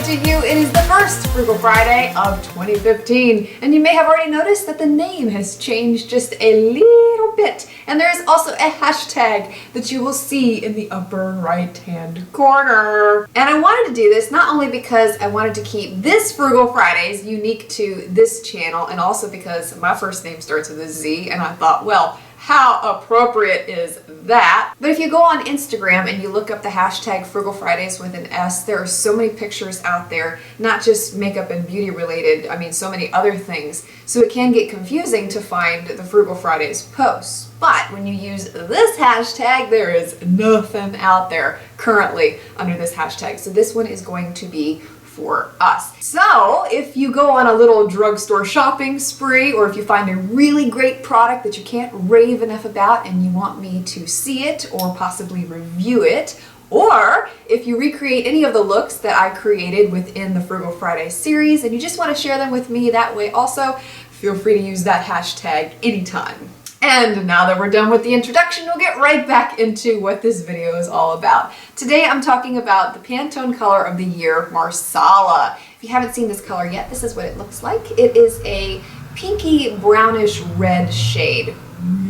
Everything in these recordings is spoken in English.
to you. It is the first Frugal Friday of 2015, and you may have already noticed that the name has changed just a little bit. And there is also a hashtag that you will see in the upper right-hand corner. And I wanted to do this not only because I wanted to keep this Frugal Fridays unique to this channel, and also because my first name starts with a Z, and I thought, well, how appropriate is that? But if you go on Instagram and you look up the hashtag Frugal Fridays with an S, there are so many pictures out there, not just makeup and beauty related, I mean so many other things. So it can get confusing to find the Frugal Fridays posts. But when you use this hashtag, there is nothing out there currently under this hashtag. So this one is going to be for us. So if you go on a little drugstore shopping spree, or if you find a really great product that you can't rave enough about and you want me to see it or possibly review it, or if you recreate any of the looks that I created within the Frugal Friday series and you just want to share them with me that way also, feel free to use that hashtag anytime. And now that we're done with the introduction, we'll get right back into what this video is all about. Today I'm talking about the Pantone Color of the Year, Marsala. If you haven't seen this color yet, this is what it looks like. It is a pinky brownish red shade.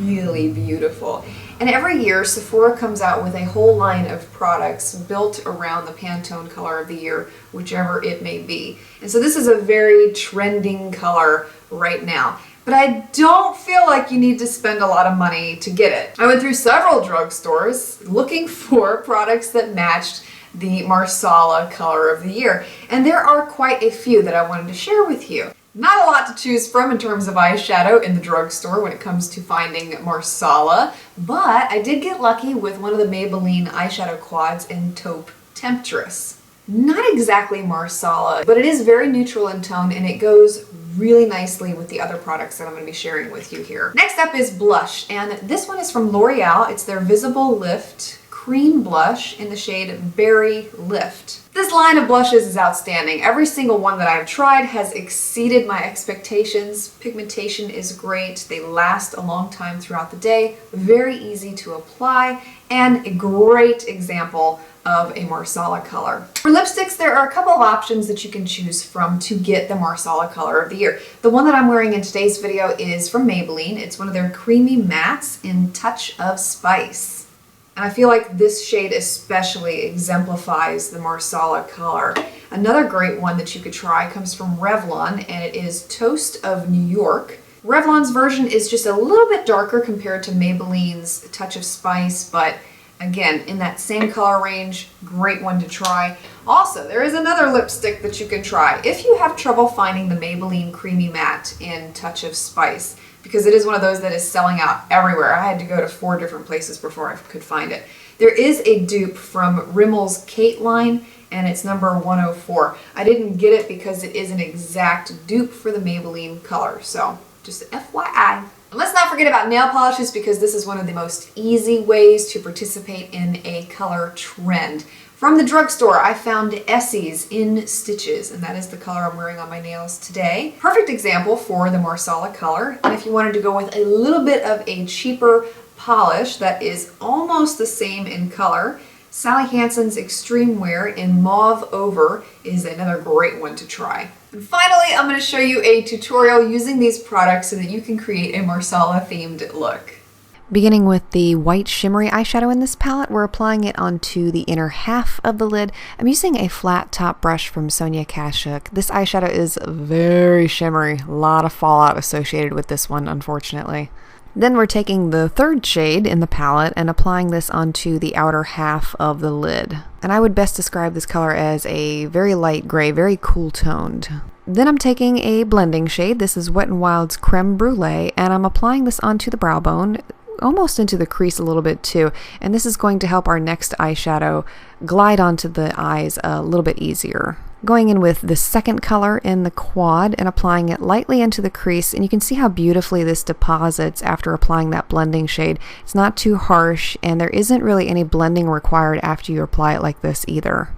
Really beautiful. And every year Sephora comes out with a whole line of products built around the Pantone Color of the Year, whichever it may be. And so this is a very trending color right now. But I don't feel like you need to spend a lot of money to get it. I went through several drugstores looking for products that matched the Marsala Color of the Year, and there are quite a few that I wanted to share with you. Not a lot to choose from in terms of eyeshadow in the drugstore when it comes to finding Marsala, but I did get lucky with one of the Maybelline eyeshadow quads in Taupe Temptress. Not exactly Marsala, but it is very neutral in tone and it goes really nicely with the other products that I'm going to be sharing with you here. Next up is blush, and this one is from L'Oreal. It's their Visible Lift Cream Blush in the shade Berry Lift. This line of blushes is outstanding. Every single one that I've tried has exceeded my expectations. Pigmentation is great. They last a long time throughout the day. Very easy to apply, and a great example of a Marsala color. For lipsticks, there are a couple of options that you can choose from to get the Marsala Color of the Year. The one that I'm wearing in today's video is from Maybelline. It's one of their creamy mattes in Touch of Spice. And I feel like this shade especially exemplifies the Marsala color. Another great one that you could try comes from Revlon, and it is Toast of New York. Revlon's version is just a little bit darker compared to Maybelline's Touch of Spice, but again, in that same color range, great one to try. Also, there is another lipstick that you can try if you have trouble finding the Maybelline Creamy Matte in Touch of Spice, because it is one of those that is selling out everywhere. I had to go to 4 different places before I could find it. There is a dupe from Rimmel's Kate line, and it's number 104. I didn't get it because it is an exact dupe for the Maybelline color, so just FYI. And let's not forget about nail polishes, because this is one of the most easy ways to participate in a color trend. From the drugstore, I found Essie's in Stitches, and that is the color I'm wearing on my nails today. Perfect example for the Marsala color. And if you wanted to go with a little bit of a cheaper polish that is almost the same in color, Sally Hansen's Xtreme Wear in Mauve Over is another great one to try. And finally, I'm going to show you a tutorial using these products so that you can create a Marsala themed look. Beginning with the white shimmery eyeshadow in this palette, we're applying it onto the inner half of the lid. I'm using a flat top brush from Sonia Kashuk. This eyeshadow is very shimmery, a lot of fallout associated with this one, unfortunately. Then we're taking the third shade in the palette and applying this onto the outer half of the lid. And I would best describe this color as a very light gray, very cool toned. Then I'm taking a blending shade. This is Wet n Wild's Creme Brulee, and I'm applying this onto the brow bone, almost into the crease a little bit too. And this is going to help our next eyeshadow glide onto the eyes a little bit easier. Going in with the second color in the quad and applying it lightly into the crease, and you can see how beautifully this deposits after applying that blending shade. It's not too harsh, and there isn't really any blending required after you apply it like this either.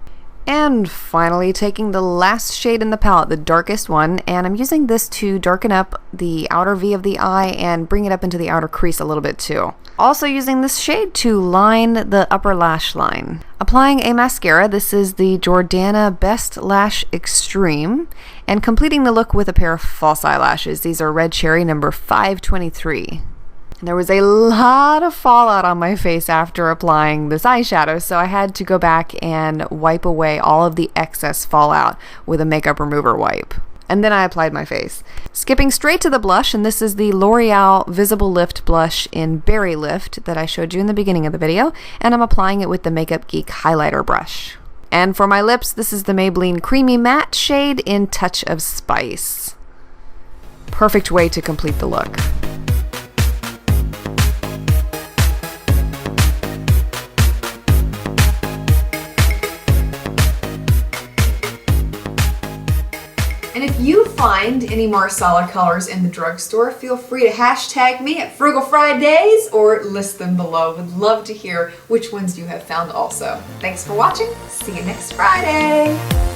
And finally, taking the last shade in the palette, the darkest one, and I'm using this to darken up the outer V of the eye and bring it up into the outer crease a little bit too. Also using this shade to line the upper lash line. Applying a mascara, this is the Jordana Best Lash Xtreme, and completing the look with a pair of false eyelashes. These are Red Cherry number 523. There was a lot of fallout on my face after applying this eyeshadow, so I had to go back and wipe away all of the excess fallout with a makeup remover wipe. And then I applied my face. Skipping straight to the blush, and this is the L'Oreal Visible Lift blush in Berry Lift that I showed you in the beginning of the video, and I'm applying it with the Makeup Geek highlighter brush. And for my lips, this is the Maybelline Creamy Matte shade in Touch of Spice. Perfect way to complete the look. And if you find any Marsala colors in the drugstore, feel free to hashtag me at Frugal Fridays or list them below. Would love to hear which ones you have found also. Thanks for watching. See you next Friday.